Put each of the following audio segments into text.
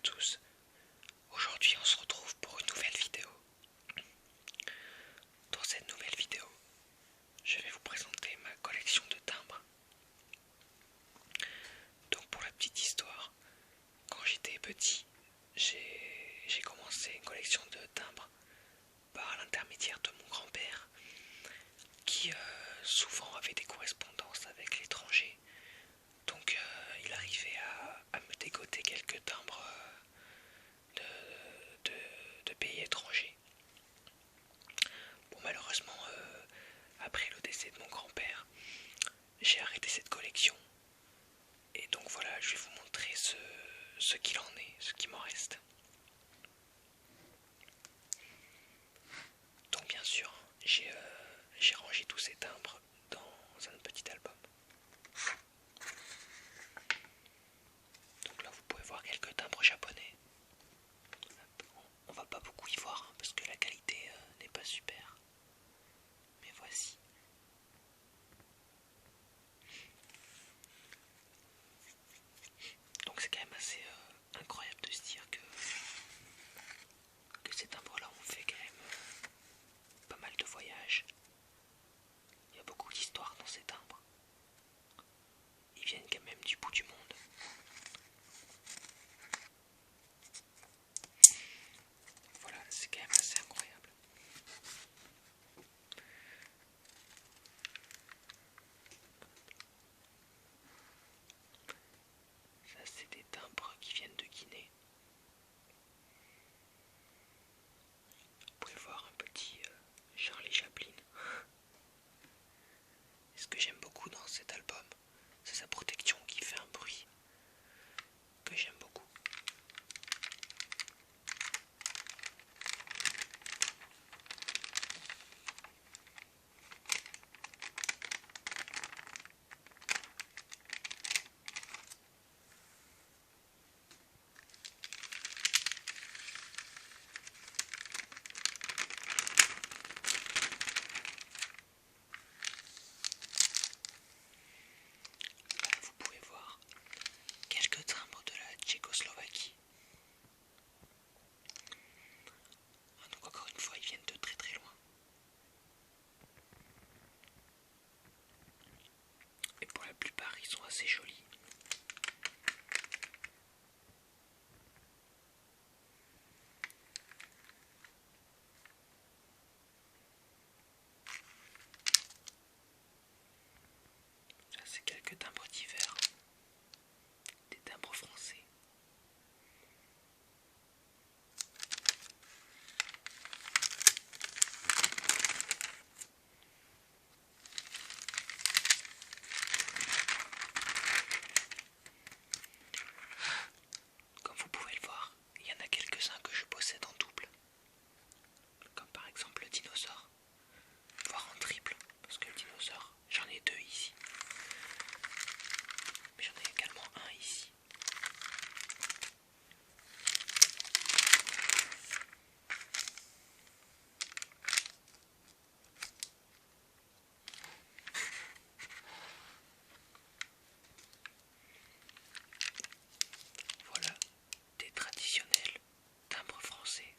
tous. Aujourd'hui on se retrouve pour une nouvelle vidéo. Dans cette nouvelle vidéo, je vais vous présenter ma collection de timbres. Donc pour la petite histoire, quand j'étais petit, j'ai commencé une collection de timbres par l'intermédiaire de mon grand-père qui souvent avait des correspondances avec l'étranger. Donc il arrivait à me dégoter quelques timbres de pays étrangers. Bon, malheureusement, après le décès de mon grand-père, j'ai arrêté cette collection. Et donc voilà, je vais vous montrer ce qu'il en est, ce qui m'en reste. Donc bien sûr, j'ai rangé tous ces timbres dans un petit album. Donc là, vous pouvez voir quelques timbres japonais. On va pas beaucoup y voir hein, parce que la qualité n'est pas super. Mais voici. Donc c'est quand même assez incroyable de se dire que ces timbres-là ont fait quand même pas mal de voyages. Il y a beaucoup d'histoires dans ces timbres. Ils viennent quand même du bout du monde. Voilà, c'est quand même assez incroyable. Ça, c'est des timbres qui viennent de Guinée. Vous pouvez voir un petit Charlie Chaplin. Et ce que j'aime beaucoup dans cet album, c'est sa protection qui fait un bruit que j'aime beaucoup. Là, vous pouvez voir quelques timbres de la Tchécoslovaquie. Donc encore une fois, ils viennent de très très loin. Et pour la plupart, ils sont assez jolis. Là, c'est quelques timbres divers. Des timbres français. Comme vous pouvez le voir, il y en a quelques-uns que je possède en double. Comme par exemple le dinosaure. Voire en triple. Parce que le dinosaure, j'en ai deux ici. Mais j'en ai également un ici. Voilà des traditionnels timbres français.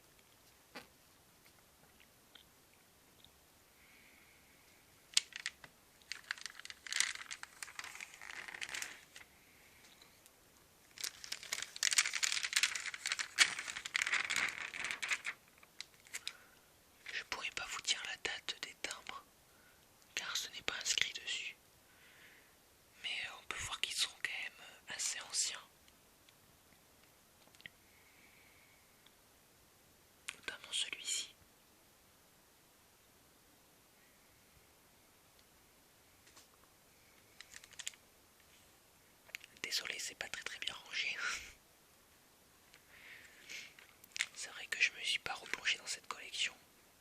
Je pourrais pas vous dire la date des timbres, car ce n'est pas inscrit dessus. Mais on peut voir qu'ils sont quand même assez anciens. Notamment celui-ci. Désolé, c'est pas très bien rangé. C'est vrai que je me suis pas replongé dans cette collection.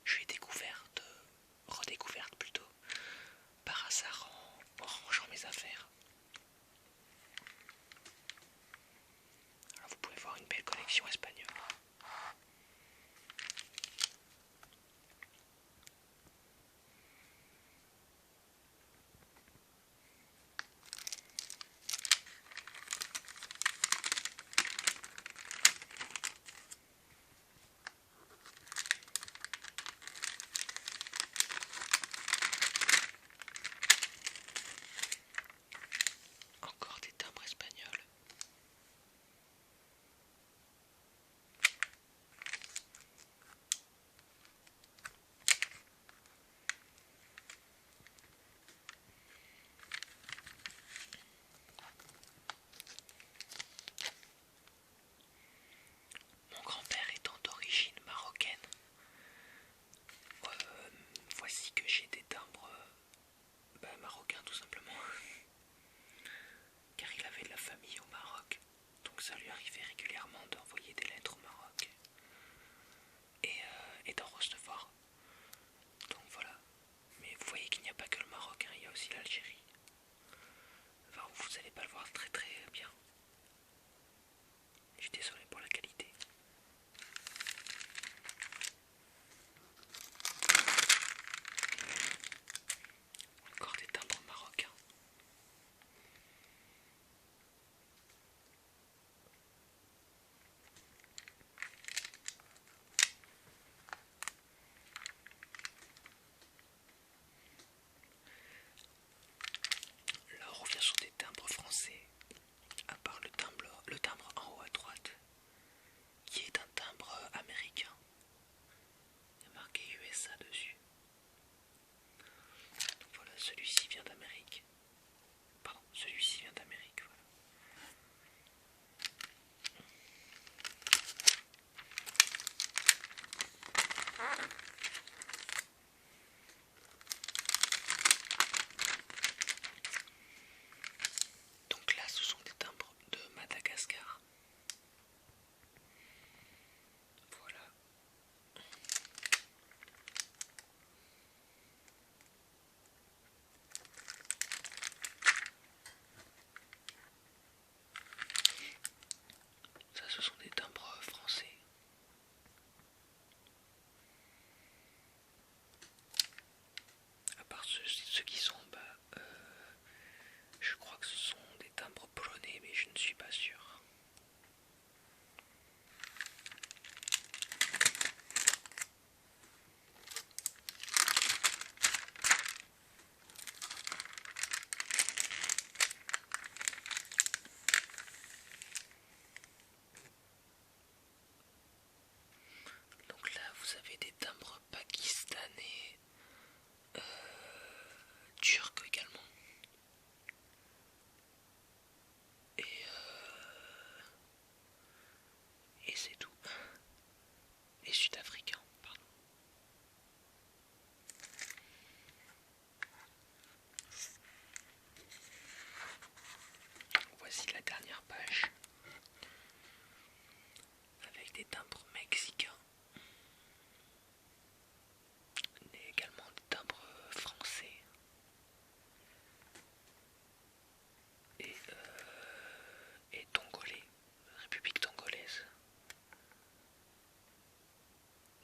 Je l'ai découverte, redécouverte plutôt, par hasard en rangeant mes affaires. Alors vous pouvez voir une belle collection espagnole. suis désolé pour la qualité. Encore des timbres marocains. Là on revient sur des timbres français, à part le timbre en haut à droite, qui est un timbre américain. Il y a marqué USA dessus. Donc voilà, celui-ci vient d'Amérique. Pardon, celui-ci vient d'Amérique, voilà. Donc là, ce sont des timbres de Madagascar. Voilà. Ça, ce sont des timbres français. À part ceux qui sont en bas, je crois que ce sont des timbres polonais, mais je ne suis pas sûr. Donc là, vous avez des timbres pakistanais, turcs également. Et c'est tout. Et sud-africains, pardon. Voici la dernière page. Avec des timbres mexicains. Mais également des timbres français. Et tongolais. République tongolaise.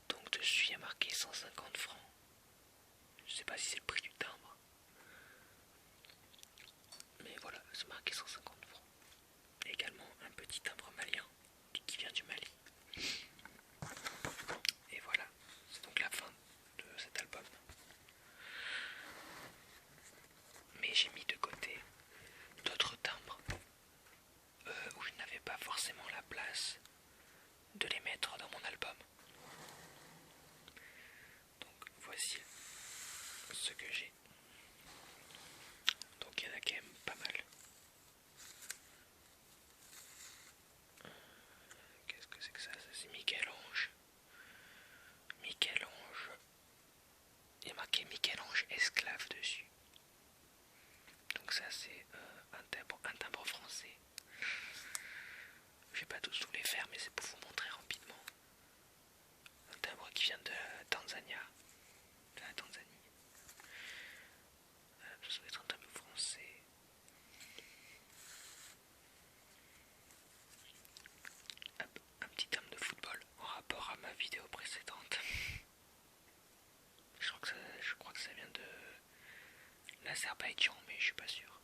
Donc dessus il y a marqué 150 francs. Je sais pas si c'est le prix du timbre. Mais voilà, c'est marqué 150 francs. Et également un petit timbre malien qui vient du Mali. Et voilà, c'est donc la fin de cet album. Mais j'ai mis de côté d'autres timbres où je n'avais pas forcément la place de les mettre dans mon album. Donc voici ce que j'ai. Donc il y en a quand même pas mal. Qu'est-ce que c'est que ça? Ça c'est Michel-Ange. Michel-Ange. Il y a marqué Michel-Ange esclave dessus. Donc ça c'est un timbre français. Je vais pas tous les faire, mais c'est pour vous montrer rapidement. Un timbre qui vient de Tanzania. De la Tanzanie. Ça doit être un timbre français. Un petit terme de football en rapport à ma vidéo précédente. Je crois que ça vient de l'Azerbaïdjan, mais je suis pas sûr.